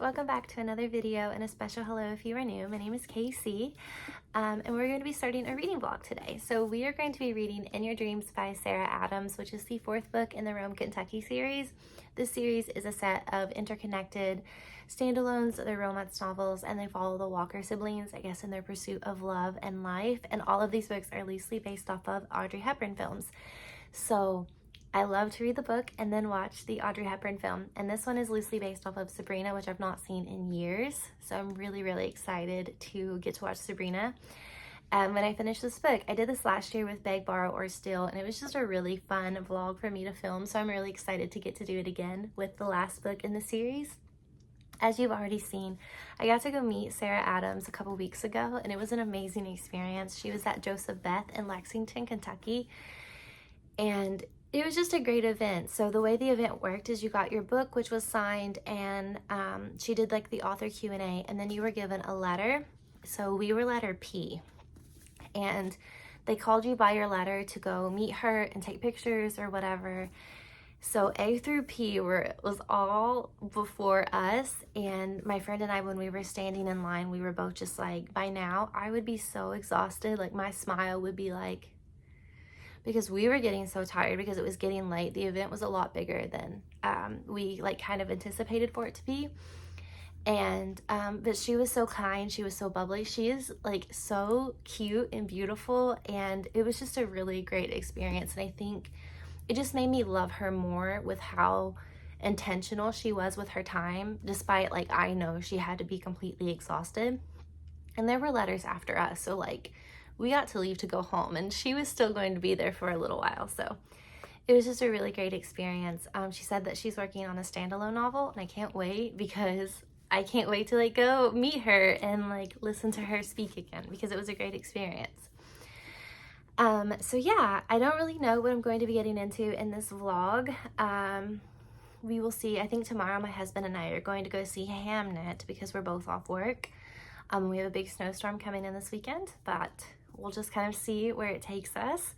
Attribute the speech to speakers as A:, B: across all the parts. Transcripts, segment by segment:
A: welcome back to another video and a special hello if you are new. My name is Casey and we're going to be starting a reading vlog today. So we are going to be reading In Your Dreams by Sarah Adams, which is the fourth book in the Rome, Kentucky series. This series is a set of interconnected standalones. They're romance novels and they follow the Walker siblings, I guess, in their pursuit of love and life. And all of these books are loosely based off of Audrey Hepburn films. So I love to read the book and then watch the Audrey Hepburn film. And this one is loosely based off of Sabrina, which I've not seen in years. So I'm really excited to get to watch Sabrina. When I finish this book, I did this last year with Beg, Borrow, or Steal, and it was just a really fun vlog for me to film. So I'm really excited to get to do it again with the last book in the series. As you've already seen, I got to go meet Sarah Adams a couple weeks ago, and it was an amazing experience. She was at Joseph Beth in Lexington, Kentucky, and it was just a great event. So the way the event worked is you got your book, which was signed, and she did like the author Q&A, and then you were given a letter. So we were letter P, and they called you by your letter to go meet her and take pictures or whatever. So A through P was all before us, and my friend and I, when we were standing in line, we were both just like, by now I would be so exhausted, like my smile would be like, because we were getting so tired because it was getting late. The event was a lot bigger than we like kind of anticipated for it to be. And but she was so kind, she was so bubbly, she is like so cute and beautiful, and it was just a really great experience. And I think it just made me love her more with how intentional she was with her time, despite like I know she had to be completely exhausted. And there were letters after us, so like we got to leave to go home, and she was still going to be there for a little while. So it was just a really great experience. She said that she's working on a standalone novel, and I can't wait, because I can't wait to like go meet her and like listen to her speak again, because it was a great experience. So yeah, I don't really know what I'm going to be getting into in this vlog. We will see. I think tomorrow my husband and I are going to go see Hamnet because we're both off work. We have a big snowstorm coming in this weekend, but we'll just kind of see where it takes us.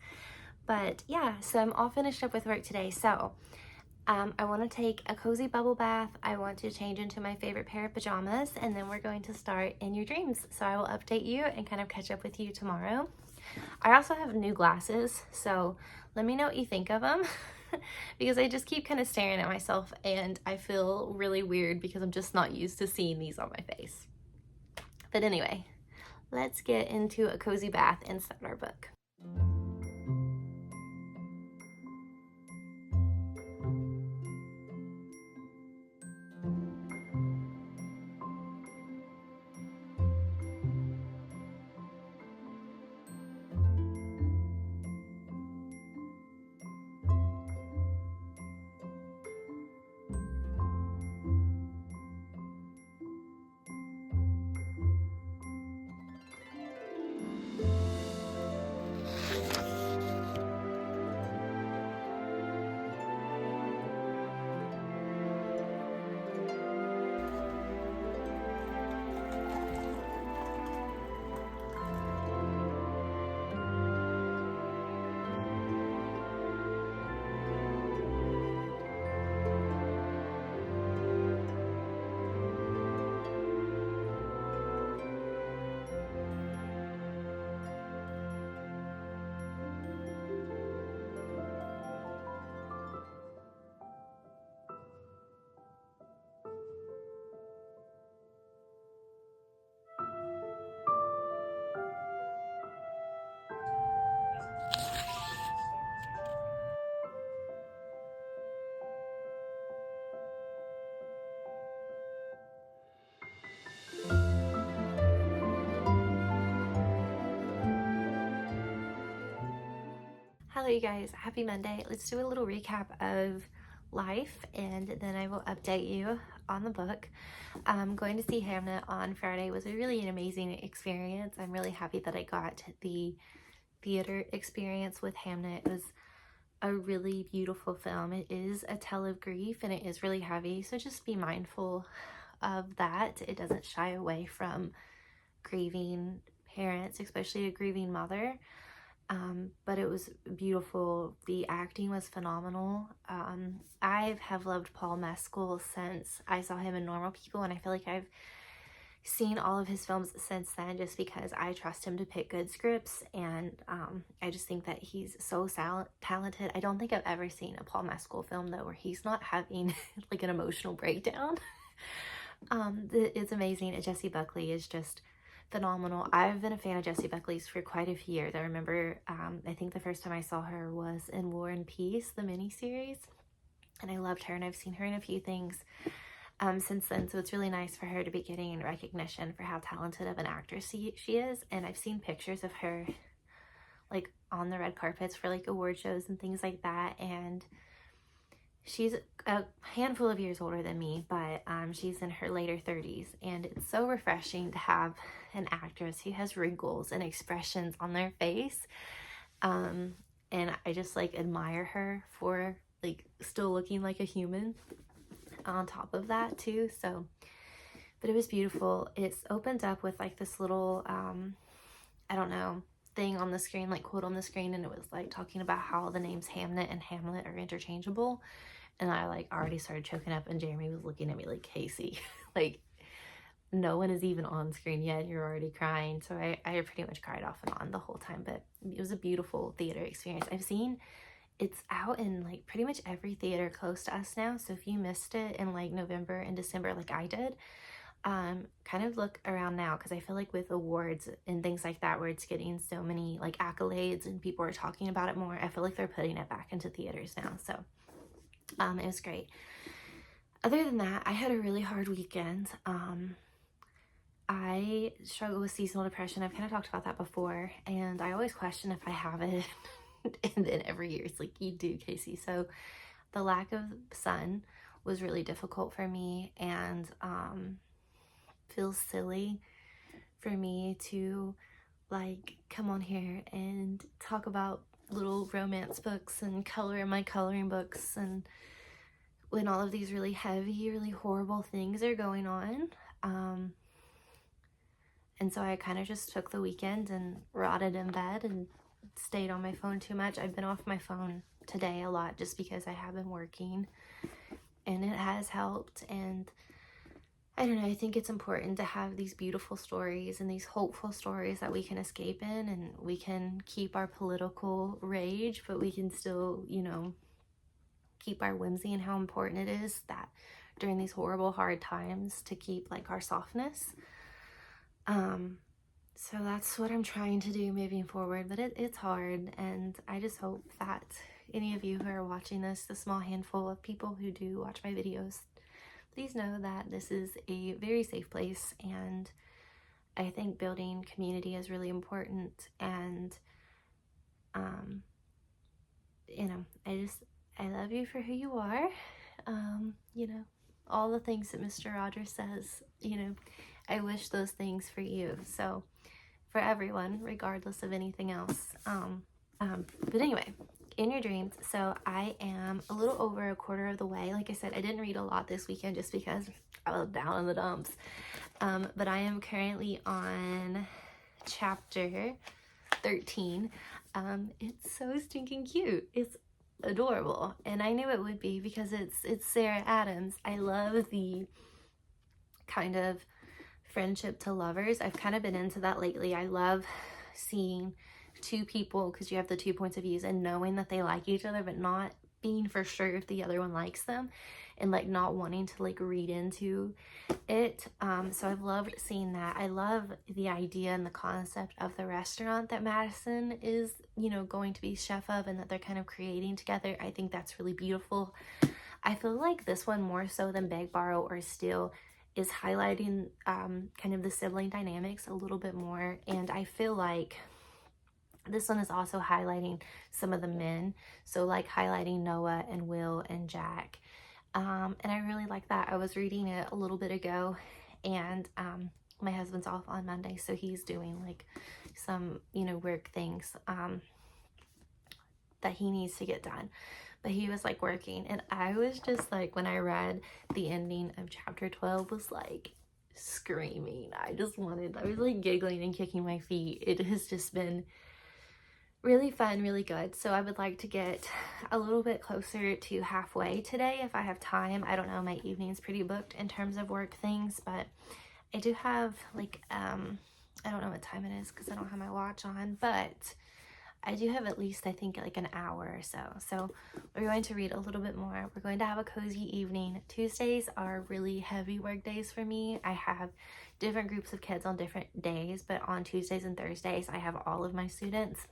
A: But yeah, so I'm all finished up with work today. So I want to take a cozy bubble bath. I want to change into my favorite pair of pajamas, and then we're going to start In Your Dreams. So I will update you and kind of catch up with you tomorrow. I also have new glasses, so let me know what you think of them because I just keep kind of staring at myself and I feel really weird because I'm just not used to seeing these on my face. But anyway, let's get into a cozy bath and start our book. Hello you guys, happy Monday. Let's do a little recap of life and then I will update you on the book. Going to see Hamnet on Friday was really an amazing experience. I'm really happy that I got the theater experience with Hamnet. It was a really beautiful film. It is a tale of grief and it is really heavy, so just be mindful of that. It doesn't shy away from grieving parents, especially a grieving mother. but it was beautiful. The acting was phenomenal. I have loved Paul Mescal since I saw him in Normal People, and I feel like I've seen all of his films since then just because I trust him to pick good scripts, and I just think that he's so talented. I don't think I've ever seen a Paul Mescal film though where he's not having like an emotional breakdown. It's amazing. Jessie Buckley is just phenomenal. I've been a fan of Jessie Buckley's for quite a few years. I remember, I think the first time I saw her was in War and Peace, the miniseries, and I loved her, and I've seen her in a few things since then, so it's really nice for her to be getting recognition for how talented of an actress she is. And I've seen pictures of her like on the red carpets for like award shows and things like that, and she's a handful of years older than me, but she's in her later 30s, and it's so refreshing to have an actress who has wrinkles and expressions on their face. And I just like admire her for like still looking like a human on top of that too. So, but it was beautiful. It's opened up with like this little I don't know, thing on the screen, like quote on the screen, and it was like talking about how the names Hamnet and Hamlet are interchangeable. And I like already started choking up, and Jeremy was looking at me like, Casey, like no one is even on screen yet and you're already crying. So I pretty much cried off and on the whole time, but it was a beautiful theater experience. I've seen it's out in like pretty much every theater close to us now, so if you missed it in like November and December like I did, kind of look around now, because I feel like with awards and things like that where it's getting so many like accolades and people are talking about it more, I feel like they're putting it back into theaters now. So it was great. Other than that, I had a really hard weekend. I struggle with seasonal depression. I've kind of talked about that before, and I always question if I have it. And then every year it's like, you do, Casey. So the lack of sun was really difficult for me, and feels silly for me to like come on here and talk about little romance books and color in my coloring books, and when all of these really heavy, really horrible things are going on. And so I kind of just took the weekend and rotted in bed and stayed on my phone too much. I've been off my phone today a lot just because I have been working, and it has helped. And I don't know, I think it's important to have these beautiful stories and these hopeful stories that we can escape in, and we can keep our political rage, but we can still, you know, keep our whimsy, and how important it is that during these horrible, hard times to keep like our softness. So that's what I'm trying to do moving forward, but it's hard, and I just hope that any of you who are watching this, the small handful of people who do watch my videos, please know that this is a very safe place, and I think building community is really important. And you know, I love you for who you are. You know, all the things that Mr. Rogers says, you know, I wish those things for you. So for everyone, regardless of anything else. But anyway, in your dreams. So I am a little over a quarter of the way. Like I said, I didn't read a lot this weekend just because I was down in the dumps. But I am currently on chapter 13. It's so stinking cute. It's adorable, and I knew it would be because it's Sarah Adams. I love the kind of friendship to lovers. I've kind of been into that lately. I love seeing two people, because you have the two points of views, and knowing that they like each other but not being for sure if the other one likes them, and like not wanting to like read into it. So I've loved seeing that. I love the idea and the concept of the restaurant that Madison is, you know, going to be chef of, and that they're kind of creating together. I think that's really beautiful. I feel like this one more so than Beg, Borrow, or Steal is highlighting kind of the sibling dynamics a little bit more, and I feel like this one is also highlighting some of the men, so like highlighting Noah and Will and Jack, and I really like that. I was reading it a little bit ago, and my husband's off on Monday, so he's doing like some, you know, work things that he needs to get done. But he was like working, and I was just like, when I read the ending of chapter 12, was like screaming. I was like giggling and kicking my feet. It has just been really fun, really good. So I would like to get a little bit closer to halfway today if I have time. I don't know, my evening's pretty booked in terms of work things, but I do have like, I don't know what time it is because I don't have my watch on, but I do have at least, I think, like an hour or so. So we're going to read a little bit more. We're going to have a cozy evening. Tuesdays are really heavy work days for me. I have different groups of kids on different days, but on Tuesdays and Thursdays, I have all of my students.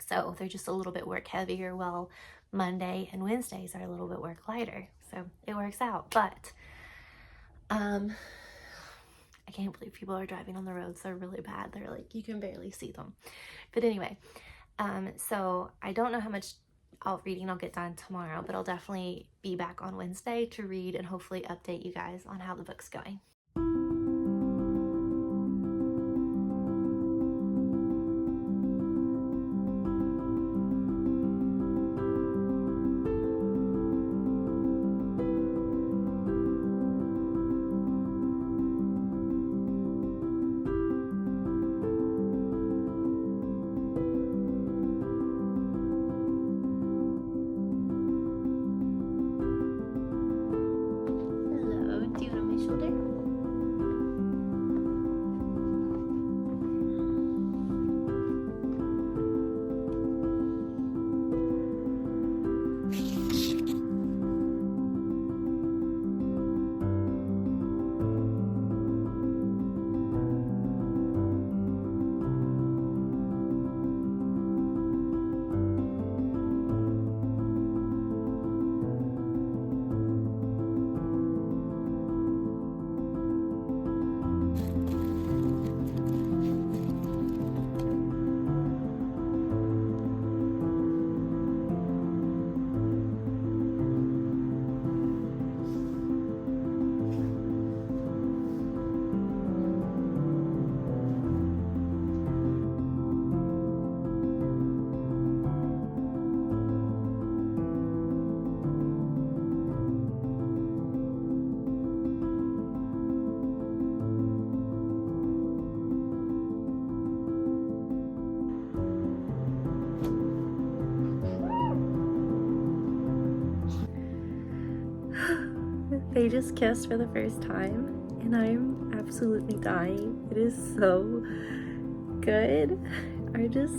A: So they're just a little bit work heavier, while Monday and Wednesdays are a little bit work lighter. So it works out. But I can't believe people are driving on the roads. They're really bad. They're like, you can barely see them. But anyway, so I don't know how much reading I'll get done tomorrow, but I'll definitely be back on Wednesday to read and hopefully update you guys on how the book's going. They just kissed for the first time, and I'm absolutely dying. It is so good. I just...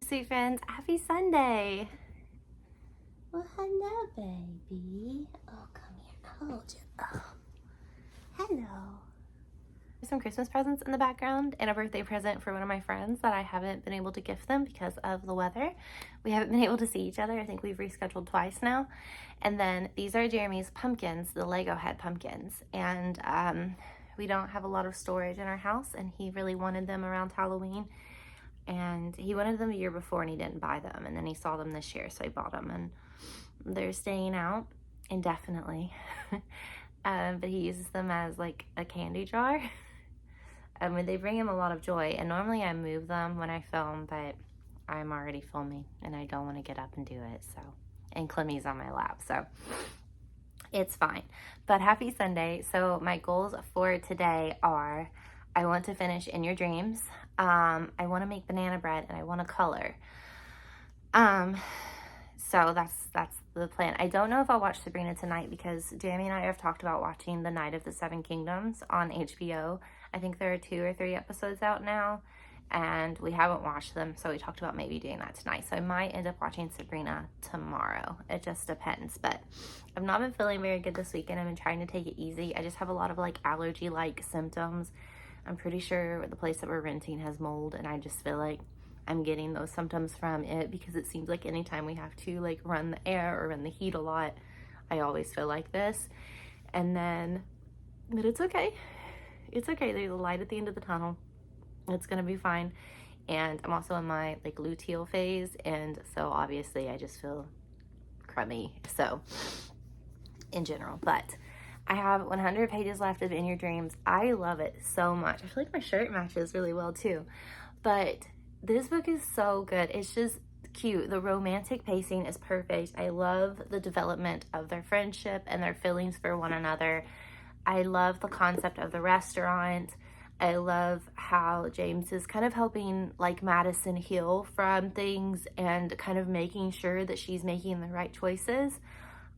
A: Sweet friends, happy Sunday.
B: Well, hello, baby. Oh, come here. Hold you. Oh. Hello.
A: Some Christmas presents in the background and a birthday present for one of my friends that I haven't been able to gift them because of the weather. We haven't been able to see each other. I think we've rescheduled twice now. And then these are Jeremy's pumpkins, the Lego head pumpkins. And we don't have a lot of storage in our house, and he really wanted them around Halloween. And he wanted them the year before and he didn't buy them. And then he saw them this year, so he bought them. And they're staying out indefinitely. But he uses them as like a candy jar. I mean, they bring him a lot of joy, and normally I move them when I film, but I'm already filming and I don't want to get up and do it. So, and Clemmy's on my lap, so it's fine. But happy Sunday. So my goals for today are, I want to finish In Your Dreams. I want to make banana bread, and I want to color. So that's the plan. I don't know if I'll watch Sabrina tonight because Jamie and I have talked about watching The Night of the Seven Kingdoms on HBO. I think there are 2 or 3 episodes out now, and we haven't watched them, so we talked about maybe doing that tonight. So I might end up watching Sabrina tomorrow. It just depends, but I've not been feeling very good this weekend. I've been trying to take it easy. I just have a lot of like allergy-like symptoms. I'm pretty sure the place that we're renting has mold, and I just feel like I'm getting those symptoms from it because it seems like anytime we have to like run the air or run the heat a lot, I always feel like this. And then, but it's okay. It's okay. There's a light at the end of the tunnel. It's gonna be fine. And I'm also in my like luteal phase, and so obviously I just feel crummy. So in general, but I have 100 pages left of In Your Dreams. I love it so much. I feel like my shirt matches really well too. But this book is so good. It's just cute. The romantic pacing is perfect. I love the development of their friendship and their feelings for one another. I love the concept of the restaurant. I love how James is kind of helping like Madison heal from things and kind of making sure that she's making the right choices.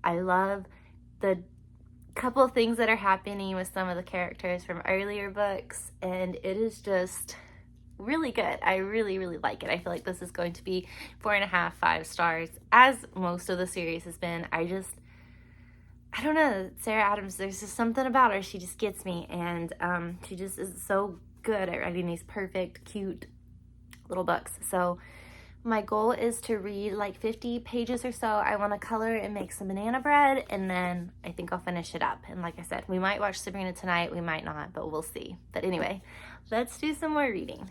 A: I love the couple of things that are happening with some of the characters from earlier books, and it is just really good. I really, really like it. I feel like this is going to be 4.5, 5 stars, as most of the series has been. I don't know, Sarah Adams, there's just something about her. She just gets me, and she just is so good at writing these perfect, cute little books. So my goal is to read like 50 pages or so. I want to color and make some banana bread, and then I think I'll finish it up. And like I said, we might watch Sabrina tonight, we might not, but we'll see. But anyway, let's do some more reading.